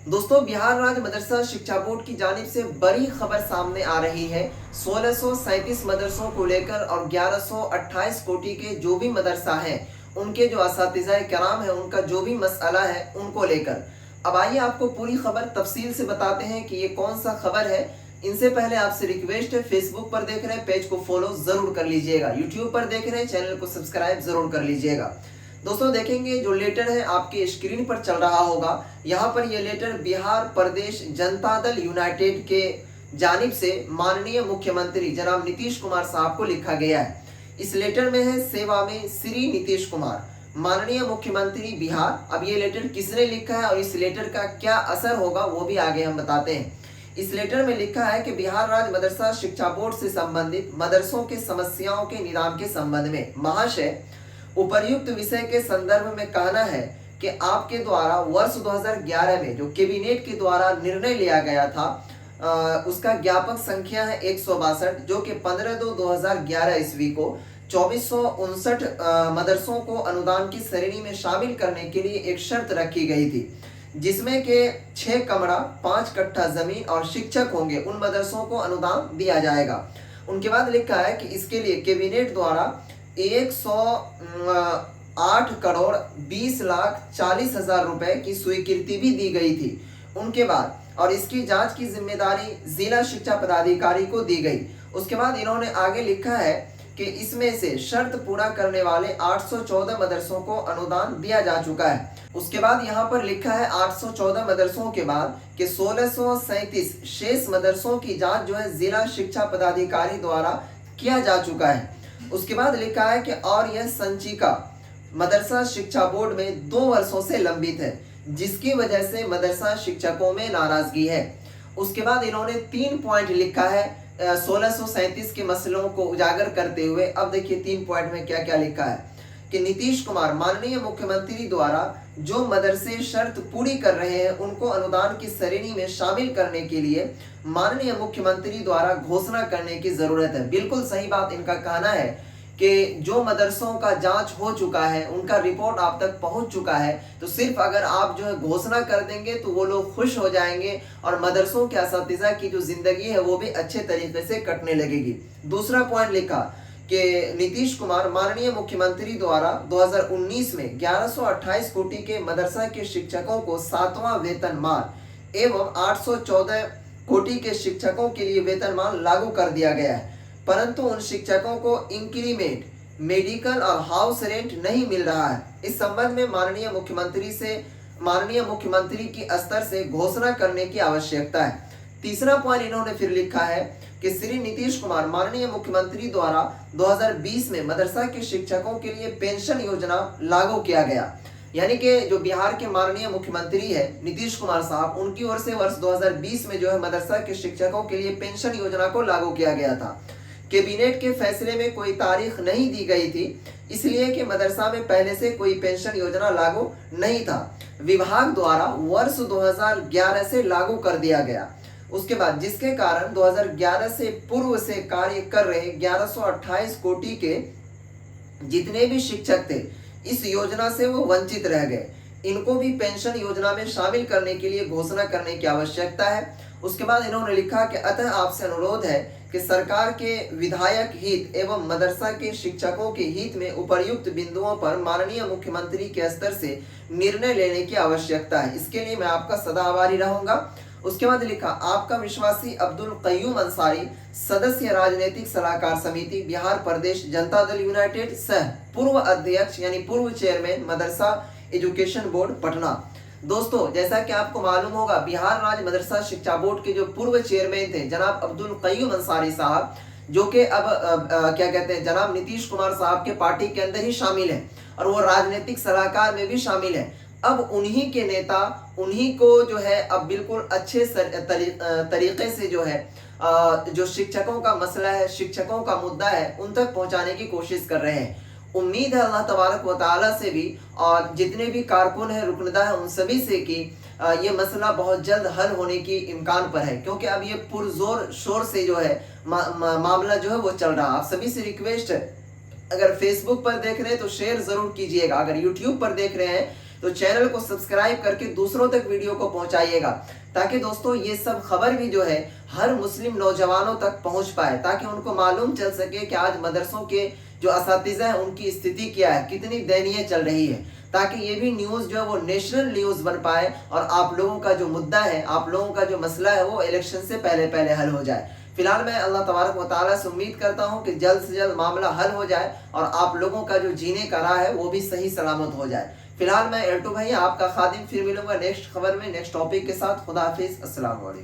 दोस्तों, बिहार राज्य मदरसा शिक्षा बोर्ड की जानिब से बड़ी खबर सामने आ रही है। 1637 मदरसों को लेकर और 1128 कोटि के जो भी मदरसा हैं, उनके जो असातिज़ाए किराम है, उनका जो भी मसला है, उनको लेकर अब आइए आपको पूरी खबर तफसील से बताते हैं कि ये कौन सा खबर है। इनसे पहले आपसे रिक्वेस्ट है, फेसबुक पर देख रहे हैं पेज को फॉलो जरूर कर लीजिएगा, यूट्यूब पर देख रहे हैं चैनल को सब्सक्राइब जरूर कर लीजिएगा। दोस्तों देखेंगे जो लेटर है आपके स्क्रीन पर चल रहा होगा। यहाँ पर यह लेटर बिहार प्रदेश जनता दल यूनाइटेड के जानिब से माननीय मुख्यमंत्री जनाब नीतीश कुमार साहब को लिखा गया है। इस लेटर में है सेवा में श्री नीतीश कुमार, माननीय मुख्यमंत्री बिहार। अब ये लेटर किसने लिखा है और इस लेटर का क्या असर होगा वो भी आगे हम बताते हैं। इस लेटर में लिखा है कि बिहार राज्य मदरसा शिक्षा बोर्ड से संबंधित मदरसों के समस्याओं के निदान के संबंध में महाशय उपर्युक्त विषय के संदर्भ में कहना है कि आपके द्वारा वर्ष 2011 में जो कैबिनेट के द्वारा निर्णय लिया गया था, उसका ज्ञापक संख्या है 162, जो कि 15/2/2011 ईस्वी को 2459 मदरसों को अनुदान की श्रेणी में शामिल करने के लिए एक शर्त रखी गई थी, जिसमें के 6 कमरा 5 कट्ठा जमीन और शिक्षक होंगे, उन मदरसों को अनुदान दिया जाएगा। उनके बाद लिखा है कि इसके लिए कैबिनेट द्वारा 108,20,40,000 रुपए की स्वीकृति भी दी गई थी। उनके बाद और इसकी जांच की जिम्मेदारी जिला शिक्षा पदाधिकारी को दी गई। उसके बाद इन्होंने आगे लिखा है कि इसमें से शर्त पूरा करने वाले 814 मदरसों को अनुदान दिया जा चुका है। उसके बाद यहाँ पर लिखा है 814 मदरसों के बाद कि 1637 शेष मदरसों की जांच जो है जिला शिक्षा पदाधिकारी द्वारा किया जा चुका है। उसके बाद लिखा है कि और यह संचिका मदरसा शिक्षा बोर्ड में 2 वर्षों से लंबित है, जिसकी वजह से मदरसा शिक्षकों में नाराजगी है। उसके बाद इन्होंने 3 पॉइंट लिखा है 1637 के मसलों को उजागर करते हुए। अब देखिए 3 पॉइंट में क्या क्या लिखा है कि नीतीश कुमार माननीय मुख्यमंत्री द्वारा जो मदरसे शर्त पूरी कर रहे हैं, उनको अनुदान की श्रेणी में शामिल करने के लिए माननीय मुख्यमंत्री द्वारा घोषणा करने की जरूरत है। बिल्कुल सही बात इनका कहना है कि जो मदरसों का जांच हो चुका है, उनका रिपोर्ट आप तक पहुंच चुका है, तो सिर्फ अगर आप जो है घोषणा कर देंगे तो वो लोग खुश हो जाएंगे और मदरसों के असातिज़ा की जो जिंदगी है वो भी अच्छे तरीके से कटने लगेगी। दूसरा पॉइंट लिखा कि नीतीश कुमार माननीय मुख्यमंत्री द्वारा 2019 में 1128 कोटि के मदरसा के शिक्षकों को 7वां वेतनमान एवं 814 कोटि के शिक्षकों के लिए वेतनमान लागू कर दिया गया है, परंतु उन शिक्षकों को इंक्रीमेंट, मेडिकल और हाउस रेंट नहीं मिल रहा है। इस संबंध में माननीय मुख्यमंत्री की स्तर से घोषणा करने की आवश्यकता है। तीसरा पॉइंट इन्होंने फिर लिखा है कि श्री नीतीश कुमार माननीय मुख्यमंत्री द्वारा 2020 में मदरसा के शिक्षकों के लिए पेंशन योजना लागू किया गया। यानी कि जो बिहार के माननीय मुख्यमंत्री है नीतीश कुमार साहब, उनकी ओर से वर्ष 2020 में जो है मदरसा के शिक्षकों के लिए पेंशन योजना को लागू किया गया था। कैबिनेट के फैसले में कोई तारीख नहीं दी गई थी, इसलिए कि मदरसा में पहले से कोई पेंशन योजना लागू नहीं था। विभाग द्वारा वर्ष 2011 से लागू कर दिया गया। उसके बाद जिसके कारण 2011 से पूर्व से कार्य कर रहे 1128 कोटि के जितने भी शिक्षक थे, इस योजना से वो वंचित रह गए। इनको भी पेंशन योजना में शामिल करने के लिए घोषणा करने की आवश्यकता है। उसके बाद इन्होंने लिखा कि अतः आपसे अनुरोध है कि सरकार के विधायक हित एवं मदरसा के शिक्षकों के हित में उपर्युक्त बिंदुओं पर माननीय मुख्यमंत्री के स्तर से निर्णय लेने की आवश्यकता है। इसके लिए मैं आपका सदा आभारी रहूंगा। उसके बाद लिखा आपका विश्वासी अब्दुल कय्यूम अंसारी, सदस्य राजनीतिक सलाहकार समिति बिहार प्रदेश जनता दल यूनाइटेड, सह पूर्व अध्यक्ष यानी पूर्व चेयरमैन मदरसा एजुकेशन बोर्ड पटना। दोस्तों जैसा कि आपको मालूम होगा, बिहार राज्य मदरसा शिक्षा बोर्ड के जो पूर्व चेयरमैन थे जनाब अब्दुल कय्यूम अंसारी साहब, जो कि अब क्या कहते हैं जनाब नीतीश कुमार साहब के पार्टी के अंदर ही शामिल है और वो राजनीतिक सलाहकार में भी शामिल है। अब उन्हीं के नेता, उन्हीं को जो है अब बिल्कुल अच्छे तरीके से जो है जो शिक्षकों का मसला है, शिक्षकों का मुद्दा है, उन तक पहुंचाने की कोशिश कर रहे हैं। उम्मीद है अल्लाह तबारक व तआला से भी और जितने भी कारकुन है, रुकनदा है, उन सभी से कि ये मसला बहुत जल्द हल होने की इम्कान पर है, क्योंकि अब ये पुरजोर शोर से जो है मामला जो है वो चल रहा है। आप सभी से रिक्वेस्ट है, अगर फेसबुक पर देख रहे हैं तो शेयर जरूर कीजिएगा, अगर यूट्यूब पर देख रहे हैं तो चैनल को सब्सक्राइब करके दूसरों तक वीडियो को पहुंचाइएगा, ताकि दोस्तों ये सब खबर भी जो है हर मुस्लिम नौजवानों तक पहुंच पाए, ताकि उनको मालूम चल सके कि आज मदरसों के जो असातिज़ा है उनकी स्थिति क्या है, कितनी दयनीय चल रही है, ताकि ये भी न्यूज़ जो है वो नेशनल न्यूज़ बन पाए और आप लोगों का जो मुद्दा है, आप लोगों का जो मसला है वो इलेक्शन से पहले पहले हल हो जाए। फिलहाल मैं अल्लाह तबारक व तआला से उम्मीद करता हूँ कि जल्द से जल्द मामला हल हो जाए और आप लोगों का जो जीने का राह है वो भी सही सलामत हो जाए। फिलहाल मैं एल्टो भाई आपका खादिम, फिर मिलूंगा नेक्स्ट खबर में नेक्स्ट टॉपिक के साथ। खुदा हाफिज, अस्सलाम वालेकुम।